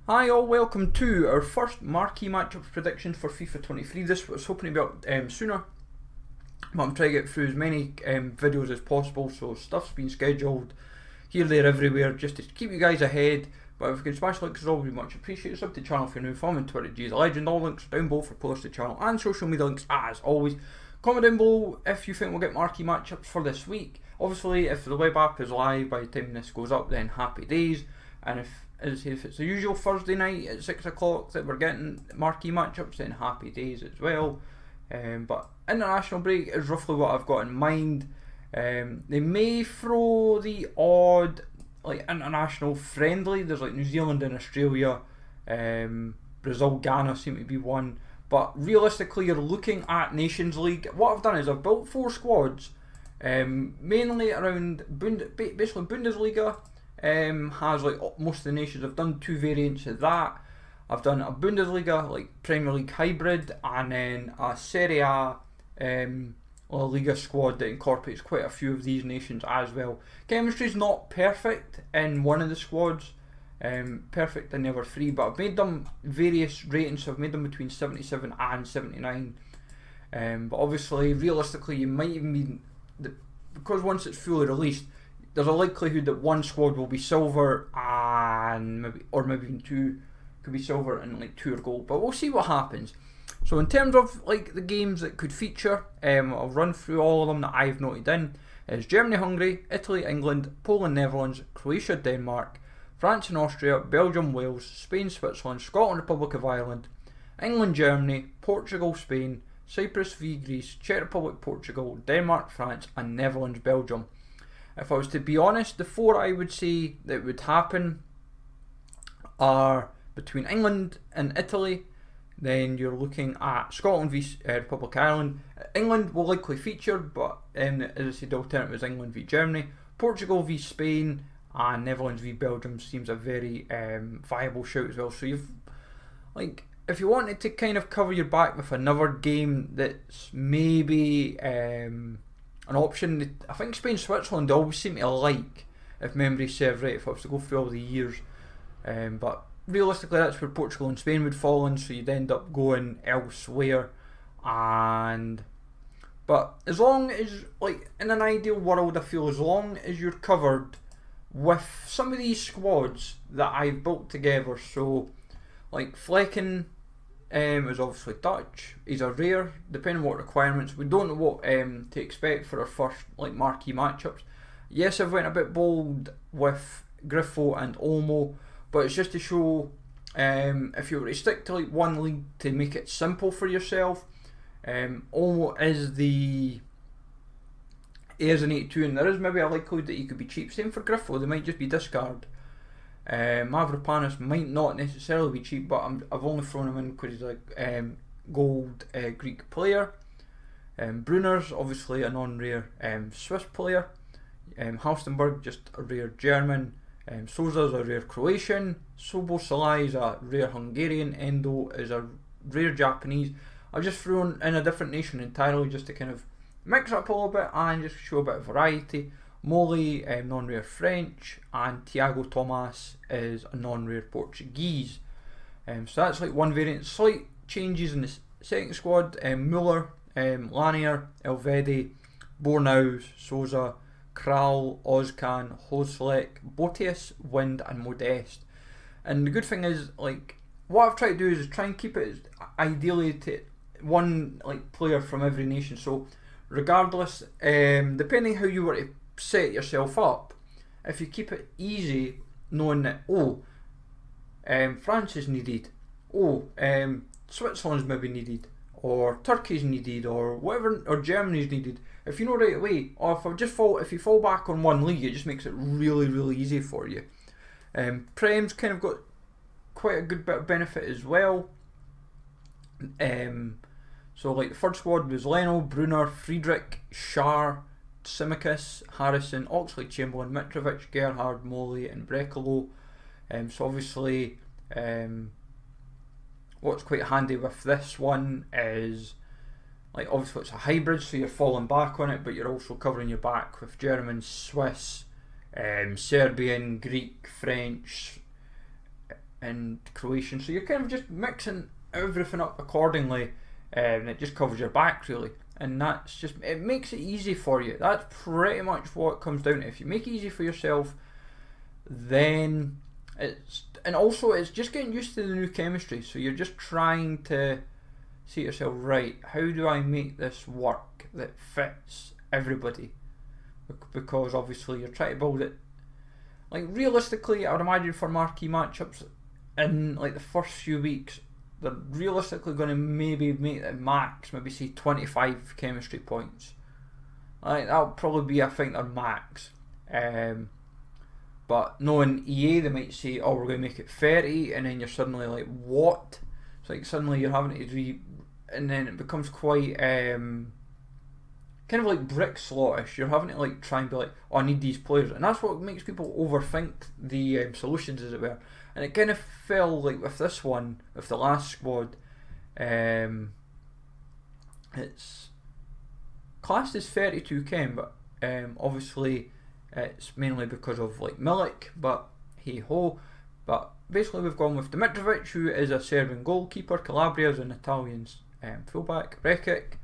Hi all, welcome to our first Marquee Matchups predictions for FIFA 23. This was hoping to be up sooner, but I'm trying to get through as many videos as possible, so stuff's been scheduled here, there, everywhere, just to keep you guys ahead. But if you can smash likes, it's always much appreciated. Sub to the channel if you're new, follow me on Twitter, G's a Legend. All links down below for posts to the channel and social media links as always. Comment down below if you think we'll get Marquee Matchups for this week. Obviously, if the web app is live by the time this goes up, then happy days. And if it's the usual Thursday night at 6 o'clock that we're getting Marquee Matchups, then happy days as well. But international break is roughly what I've got in mind. They may throw the odd international friendly. There's New Zealand and Australia, Brazil, Ghana seem to be one. But realistically, you're looking at Nations League. What I've done is I've built 4 squads, mainly around basically Bundesliga. Has most of the nations. I've done 2 variants of that. I've done a Bundesliga Premier League hybrid, and then a Serie A La Liga squad that incorporates quite a few of these nations as well. Chemistry's not perfect in one of the squads, perfect in the other 3, but I've made them various ratings, so I've made them between 77 and 79. But obviously, realistically, you might even be, because once it's fully released, there's a likelihood that one squad will be silver and maybe even 2 could be silver and 2 are gold. But we'll see what happens. So in terms of the games that could feature, I'll run through all of them that I've noted in. Is Germany, Hungary, Italy, England, Poland, Netherlands, Croatia, Denmark, France and Austria, Belgium, Wales, Spain, Switzerland, Scotland, Republic of Ireland, England, Germany, Portugal, Spain, Cyprus v Greece, Czech Republic, Portugal, Denmark, France, and Netherlands, Belgium. If I was to be honest, the 4 I would say that would happen are between England and Italy. Then you're looking at Scotland v Republic of Ireland. England will likely feature, but as I said, the alternative is England v Germany. Portugal v Spain and Netherlands v Belgium seems a very viable shout as well. So you've if you wanted to kind of cover your back with another game that's maybe an option, I think Spain, Switzerland always seem to like, if memory serves right, if I was to go through all the years. But realistically, that's where Portugal and Spain would fall in, so you'd end up going elsewhere. But as long as, in an ideal world, I feel as long as you're covered with some of these squads that I've built together, so Flecken is obviously Dutch. He's a rare, depending on what requirements. We don't know what to expect for our first Marquee Matchups. Yes, I've went a bit bold with Griffo and Olmo, but it's just to show if you were to stick to one league to make it simple for yourself. Olmo is he is an 82, and there is maybe a likelihood that he could be cheap. Same for Griffo, they might just be discard. Mavropanos might not necessarily be cheap, but I've only thrown him in because he's a gold Greek player. Brunner's obviously a non-rare Swiss player. Halstenberg, just a rare German. Souza's a rare Croatian. Sobosalai is a rare Hungarian. Endo is a rare Japanese. I've just thrown in a different nation entirely just to kind of mix up a little bit and just show a bit of variety. Moli, non-rare French, and Tiago Tomas is a non-rare Portuguese. So that's one variant. Slight changes in the second squad. Muller, Lanier, Elvedi, Bornaus, Souza, Kral, Ozcan, Hoslek, Botius, Wind, and Modest. And the good thing is, what I've tried to do is try and keep it ideally to one player from every nation. So regardless, depending how you were to set yourself up, if you keep it easy, knowing that France is needed, Switzerland's maybe needed, or Turkey's needed, or whatever, or Germany's needed. If you know right away, or if you fall back on one league, it just makes it really, really easy for you. Prem's kind of got quite a good bit of benefit as well. So the third squad was Leno, Brunner, Friedrich, Schär, Simicus, Harrison, Oxley, Chamberlain, Mitrovic, Gerhard, Moli, and Brekalo. So obviously, what's quite handy with this one is, obviously it's a hybrid, so you're falling back on it, but you're also covering your back with German, Swiss, Serbian, Greek, French, and Croatian. So you're kind of just mixing everything up accordingly, and it just covers your back really. And that's just, it makes it easy for you. That's pretty much what it comes down to. If you make it easy for yourself, then and also it's just getting used to the new chemistry. So you're just trying to see yourself, right, how do I make this work that fits everybody? Because obviously you're trying to build it, like realistically I would imagine for marquee matchups in like the first few weeks, they're realistically going to maybe make the max, maybe say 25 chemistry points. Like that'll probably be, I think, their max. But knowing EA, they might say, oh, we're going to make it 30, and then you're suddenly like, what? It's like suddenly you're having to and then it becomes quite kind of like brick slot-ish. You're having to like try and be like, oh, I need these players, and that's what makes people overthink the solutions, as it were. And it kind of fell like with this one, with the last squad. It's classed as 32 chem, but obviously it's mainly because of like Milik, but hey ho. But basically we've gone with Dimitrovic, who is a Serbian goalkeeper, Calabria is an Italian fullback, Rekic,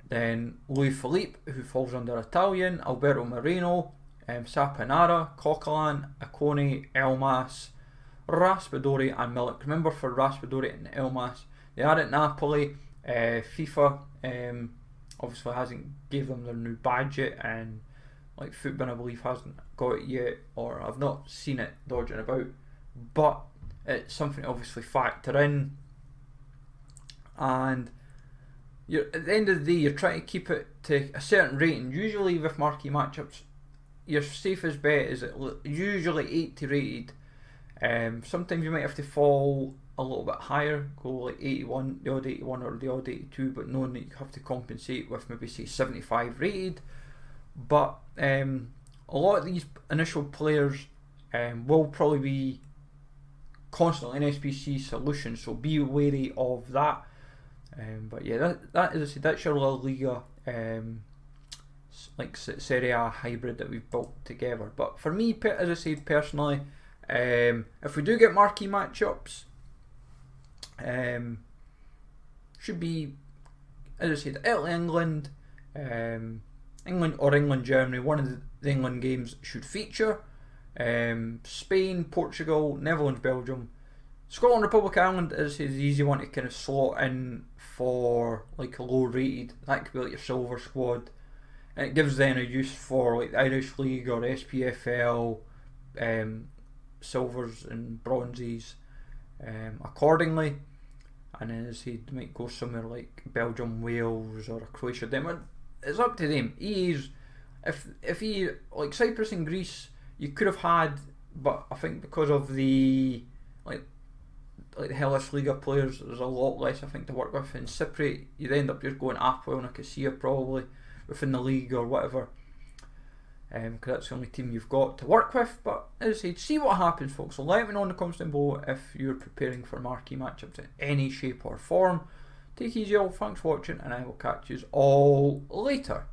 then Louis Philippe, who falls under Italian, Alberto Moreno, Saponara, Coquelin, Akone, Elmas, Raspadori and Milik. Remember, for Raspadori and Elmas, they are at Napoli. FIFA obviously hasn't gave them their new badge yet, and like Footbin, I believe, hasn't got it yet, or I've not seen it dodging about, but it's something to obviously factor in. And you're, at the end of the day, you're trying to keep it to a certain rating. Usually with marquee matchups, your safest bet is usually 80 rated. Sometimes you might have to fall a little bit higher, go like 81, the odd 81 or the odd 82, but knowing that you have to compensate with maybe say 75 rated. But a lot of these initial players will probably be constantly in SBC solutions, so be wary of that. But yeah, that as I said, that's your La Liga like Serie A hybrid that we've built together. But for me, as I said personally, if we do get marquee matchups, should be, as I said, Italy, England, England or England Germany. One of the England games should feature. Spain, Portugal, Netherlands, Belgium, Scotland, Republic of Ireland. As I say, is the easy one to kind of slot in for like a low rated. That could be like your silver squad, and it gives then a use for like the Irish League or SPFL, silvers and bronzes accordingly. And then as he might go somewhere like Belgium, Wales, or Croatia. Then it's up to them. EA's, if he, like Cyprus and Greece, you could have had, but I think because of the like the Hellas Liga players, there's a lot less I think to work with. In Cypriot, you'd end up just going Apoel and Nicosia probably within the league or whatever, because that's the only team you've got to work with. But as I said, see what happens, folks. So let me know in the comments down below if you're preparing for marquee matchups in any shape or form. Take it easy all, thanks for watching, and I will catch you all later.